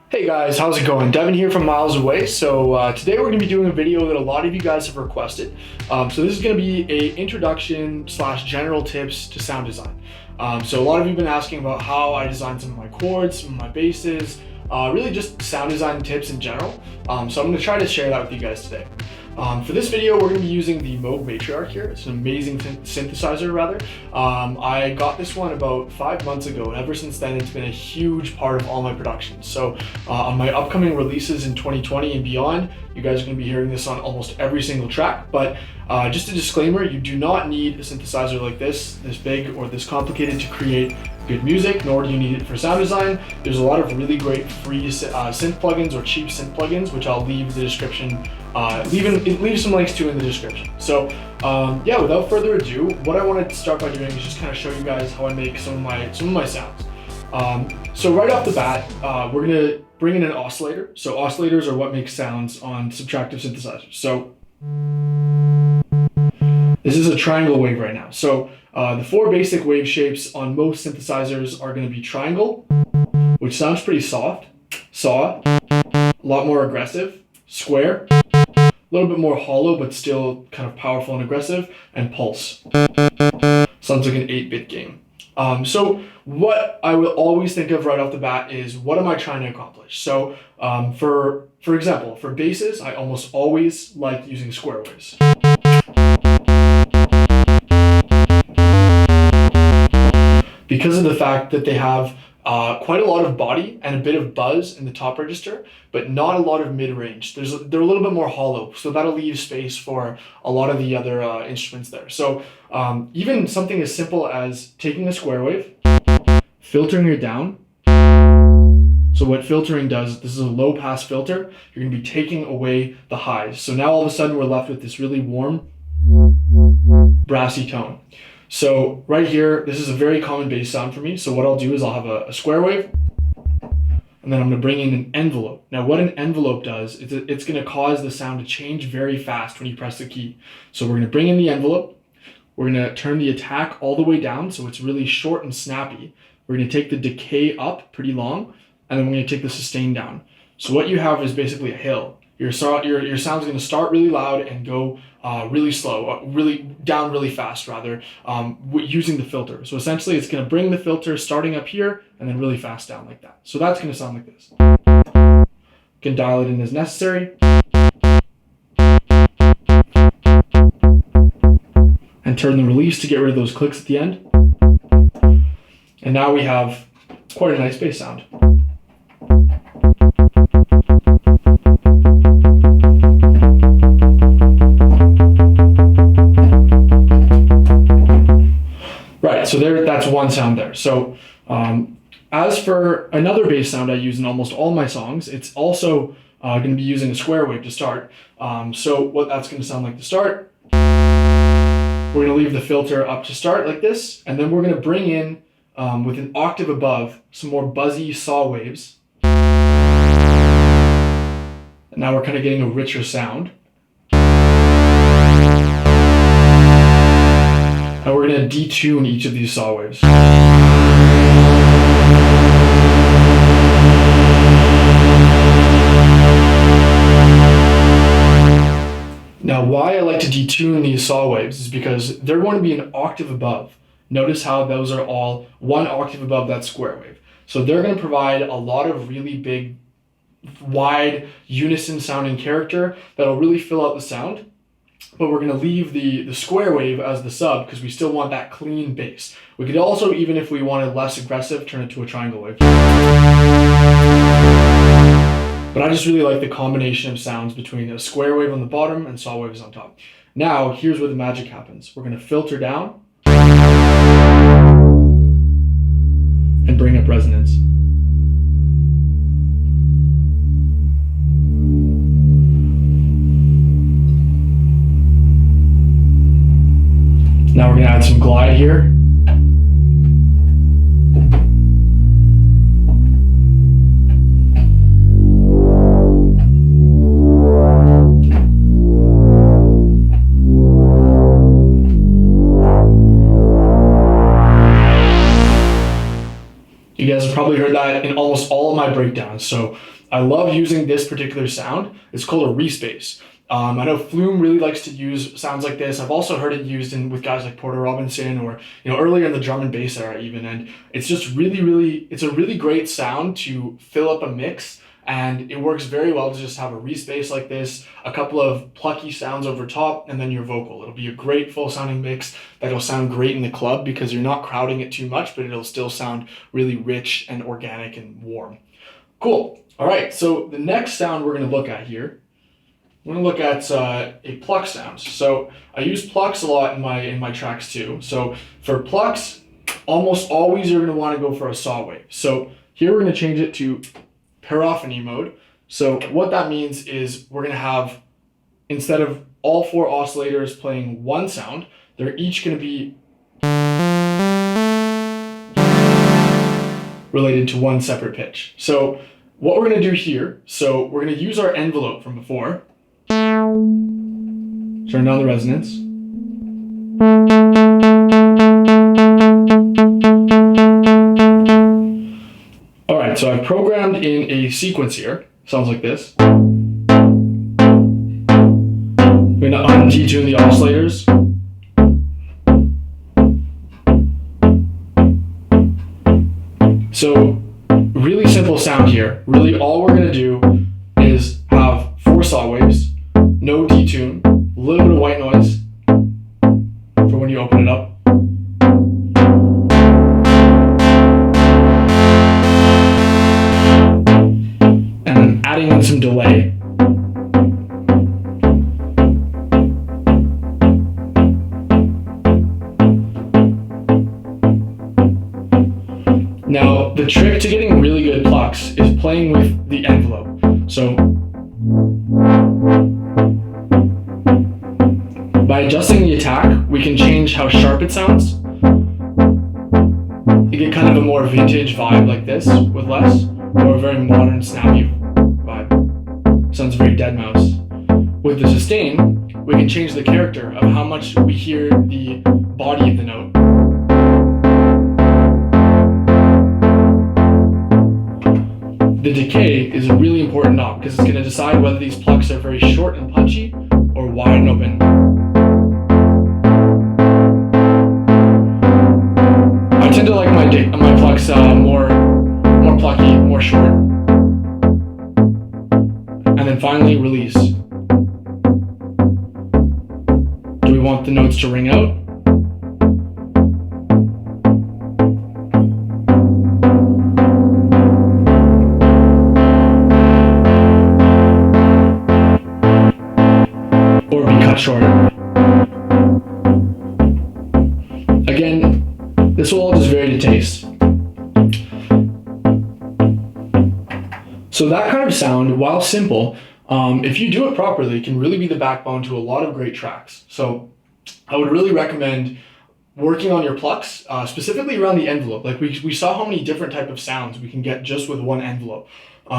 Hey guys, how's it going? Devin here from Miles Away. Today we're going to be doing a video that a lot of you guys have requested. So this is going to be a introduction slash general tips to sound design. So a lot of you have been asking about how I design some of my chords, some of my basses, really just sound design tips in general. So I'm going to try to share that with you guys today. For this video, we're going to be using the Moog Matriarch here. It's an amazing synthesizer, rather. I got this one about 5 months ago, and ever since then, it's been a huge part of all my productions. So on my upcoming releases in 2020 and beyond, you guys are going to be hearing this on almost every single track. But just a disclaimer, you do not need a synthesizer like this big or this complicated to create good music, nor do you need it for sound design. There's a lot of really great free synth plugins or cheap synth plugins, which I'll leave the description, leave some links to in the description. So yeah, without further ado, what I want to start by doing is just kind of show you guys how I make some of my sounds. So right off the bat, we're gonna bring in an oscillator. So oscillators are what make sounds on subtractive synthesizers. So this is a triangle wave right now. So the four basic wave shapes on most synthesizers are going to be triangle, which sounds pretty soft, saw, a lot more aggressive, square, a little bit more hollow but still kind of powerful and aggressive, and pulse. Sounds like an 8-bit game. So what I will always think of right off the bat is, what am I trying to accomplish? So for example, for basses, I almost always like using square waves. Because of the fact that they have quite a lot of body and a bit of buzz in the top register, but not a lot of mid-range. They're a little bit more hollow, so that'll leave space for a lot of the other instruments there. So even something as simple as taking a square wave, filtering it down. So what filtering does, this is a low pass filter, you're gonna be taking away the highs. So now all of a sudden we're left with this really warm, brassy tone. So right here, this is a very common bass sound for me. So what I'll do is I'll have a square wave, and then I'm gonna bring in an envelope. Now what an envelope does, it's gonna cause the sound to change very fast when you press the key. So we're gonna bring in the envelope, we're gonna turn the attack all the way down so it's really short and snappy. We're gonna take the decay up pretty long, and then we're gonna take the sustain down. So what you have is basically a hill. Your sound's gonna start really loud and go really slow, really down really fast rather, using the filter. So essentially it's gonna bring the filter starting up here and then really fast down like that. So that's gonna sound like this. You can dial it in as necessary. And turn the release to get rid of those clicks at the end. And now we have quite a nice bass sound. Right, so that's one sound there. So as for another bass sound I use in almost all my songs, it's also going to be using a square wave to start. So what that's going to sound like to start, we're going to leave the filter up to start like this, and then we're going to bring in, with an octave above, some more buzzy saw waves. And now we're kind of getting a richer sound. And we're going to detune each of these saw waves. Now, why I like to detune these saw waves is because they're going to be an octave above. Notice how those are all one octave above that square wave. So they're going to provide a lot of really big, wide, unison sounding character that'll really fill out the sound. But we're going to leave the square wave as the sub because we still want that clean bass. We could also, even if we wanted less aggressive, turn it to a triangle wave. But I just really like the combination of sounds between a square wave on the bottom and saw waves on top. Now, here's where the magic happens. We're going to filter down and bring up resonance. Now we're going to add some glide here. You guys have probably heard that in almost all of my breakdowns. So I love using this particular sound. It's called a reese bass. I know Flume really likes to use sounds like this. I've also heard it used with guys like Porter Robinson, or earlier in the drum and bass era even. And it's just it's a really great sound to fill up a mix. And it works very well to just have a reese bass like this, a couple of plucky sounds over top, and then your vocal. It'll be a great full sounding mix that'll sound great in the club because you're not crowding it too much, but it'll still sound really rich and organic and warm. Cool. All right, so the next sound we're going to look at here, we're going to look at a pluck sound. So I use plucks a lot in my tracks too. So for plucks, almost always you're going to want to go for a saw wave. So here we're going to change it to paraphony mode. So what that means is we're going to have, instead of all 4 oscillators playing one sound, they're each going to be related to one separate pitch. So what we're going to do here, so we're going to use our envelope from before, turn down the resonance, all right, so I've programmed in a sequence here. Sounds like this. I'm going to un-detune the oscillators. So really simple sound here. Really all we're going to do is have 4 saw waves, no detune, a little bit of white noise for when you open it up. Adding in some delay. Now, the trick to getting really good plucks is playing with the envelope. So, by adjusting the attack, we can change how sharp it sounds. You get kind of a more vintage vibe like this with less, or a very modern, snappy vibe. Sounds very deadmau5. With the sustain, we can change the character of how much we hear the body of the note. The decay is a really important knob because it's going to decide whether these plucks are very short and punchy or wide and open. I tend to like my plucks more plucky, more short. And then finally, release. Do we want the notes to ring out? Or be cut shorter? Again, this will all just vary to taste. So that kind of sound, while simple, if you do it properly, can really be the backbone to a lot of great tracks. So I would really recommend working on your plucks, specifically around the envelope. Like we saw how many different type of sounds we can get just with one envelope.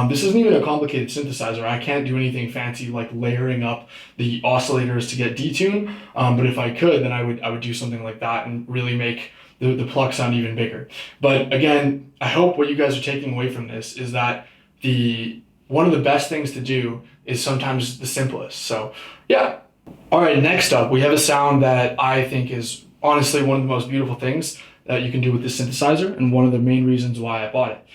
This isn't even a complicated synthesizer. I can't do anything fancy like layering up the oscillators to get detune. But if I could, then I would do something like that and really make the pluck sound even bigger. But again, I hope what you guys are taking away from this is that one of the best things to do is sometimes the simplest. So yeah. All right, next up, we have a sound that I think is honestly one of the most beautiful things that you can do with this synthesizer, and one of the main reasons why I bought it.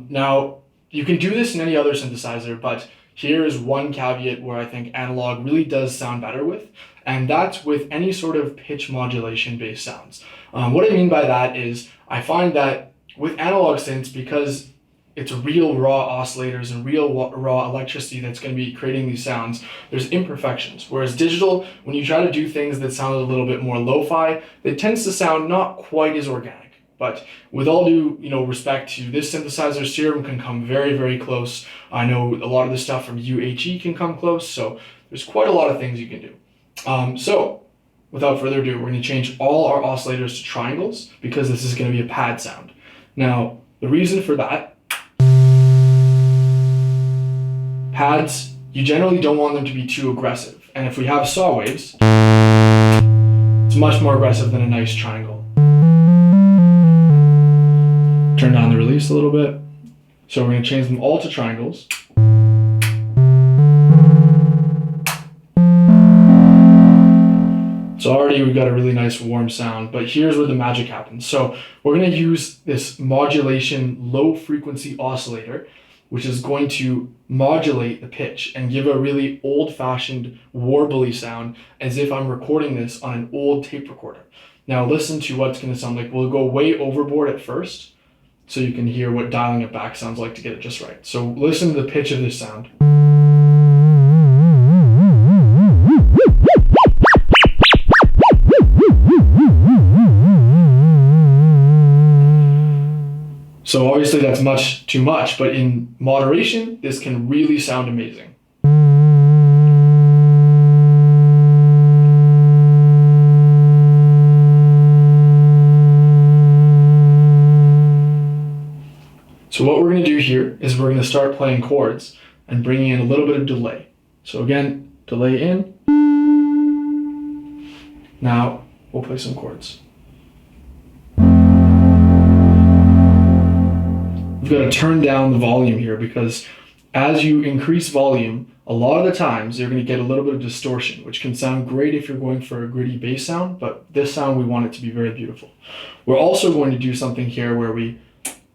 Now, you can do this in any other synthesizer, but here is one caveat where I think analog really does sound better with, and that's with any sort of pitch modulation based sounds. What I mean by that is I find that with analog synths, because it's real raw oscillators and real raw electricity that's going to be creating these sounds, there's imperfections. Whereas digital, when you try to do things that sound a little bit more lo-fi, it tends to sound not quite as organic. But with all due respect to this synthesizer, Serum can come very, very close. I know a lot of the stuff from UHE can come close, so there's quite a lot of things you can do. So without further ado, we're going to change all our oscillators to triangles because this is going to be a pad sound. Now, the reason for that, pads, you generally don't want them to be too aggressive. And if we have saw waves, it's much more aggressive than a nice triangle. Turn down the release a little bit. So we're going to change them all to triangles. So already we've got a really nice warm sound, but here's where the magic happens. So we're gonna use this modulation low frequency oscillator, which is going to modulate the pitch and give a really old-fashioned warbly sound as if I'm recording this on an old tape recorder. Now listen to what it's gonna sound like. We'll go way overboard at first so you can hear what dialing it back sounds like to get it just right. So listen to the pitch of this sound. So obviously that's much too much, but in moderation, this can really sound amazing. So what we're going to do here is we're going to start playing chords and bringing in a little bit of delay. So again, delay in. Now we'll play some chords. We've got to turn down the volume here because as you increase volume, a lot of the times you're going to get a little bit of distortion, which can sound great if you're going for a gritty bass sound, but this sound we want it to be very beautiful. We're also going to do something here where we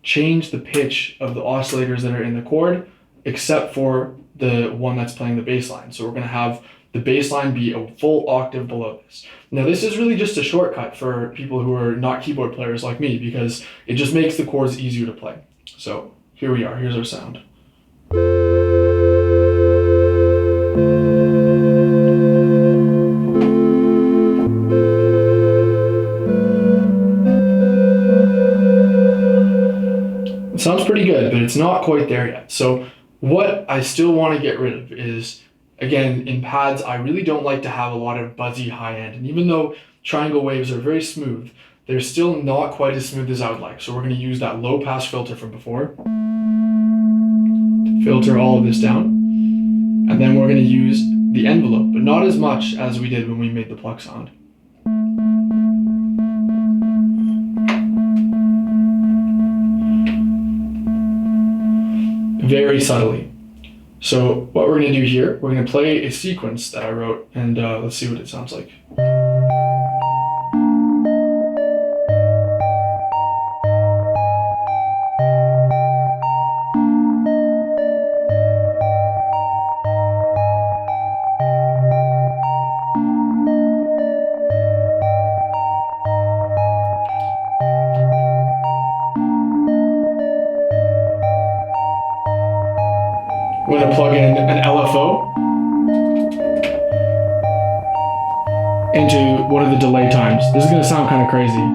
change the pitch of the oscillators that are in the chord, except for the one that's playing the bass line. So we're going to have the bass line be a full octave below this. Now this is really just a shortcut for people who are not keyboard players like me because it just makes the chords easier to play. So here we are, here's our sound. It sounds pretty good, but it's not quite there yet. So what I still want to get rid of is, again, in pads, I really don't like to have a lot of buzzy high end. And even though triangle waves are very smooth, they're still not quite as smooth as I would like. So we're going to use that low pass filter from before to filter all of this down. And then we're going to use the envelope, but not as much as we did when we made the pluck sound. Very subtly. So what we're going to do here, we're going to play a sequence that I wrote, and let's see what it sounds like. We're going to plug in an LFO into one of the delay times. This is going to sound kind of crazy.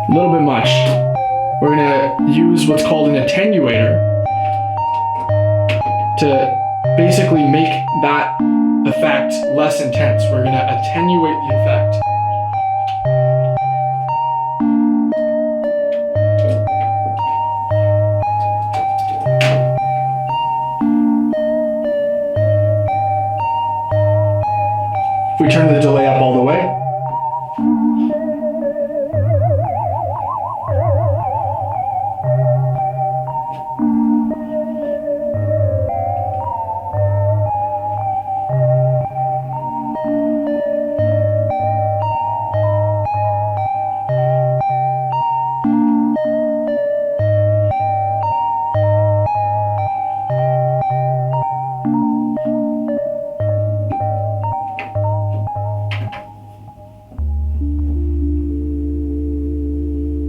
A little bit much. We're going to use what's called an attenuator to basically make that effect less intense. We're going to attenuate the effect. If we turn the delay up all the way,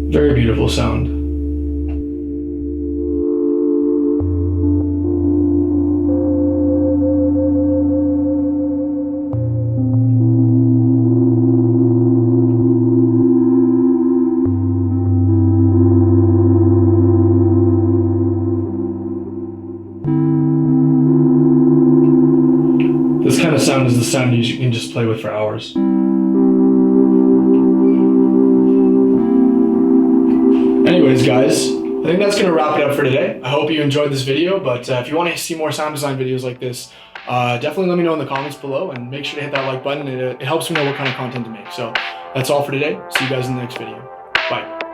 very beautiful sound. This kind of sound is the sound you can just play with for hours. Anyways, guys, I think that's going to wrap it up for today. I hope you enjoyed this video, but if you want to see more sound design videos like this, definitely let me know in the comments below, and make sure to hit that like button. It helps me know what kind of content to make. So that's all for today. See you guys in the next video. Bye.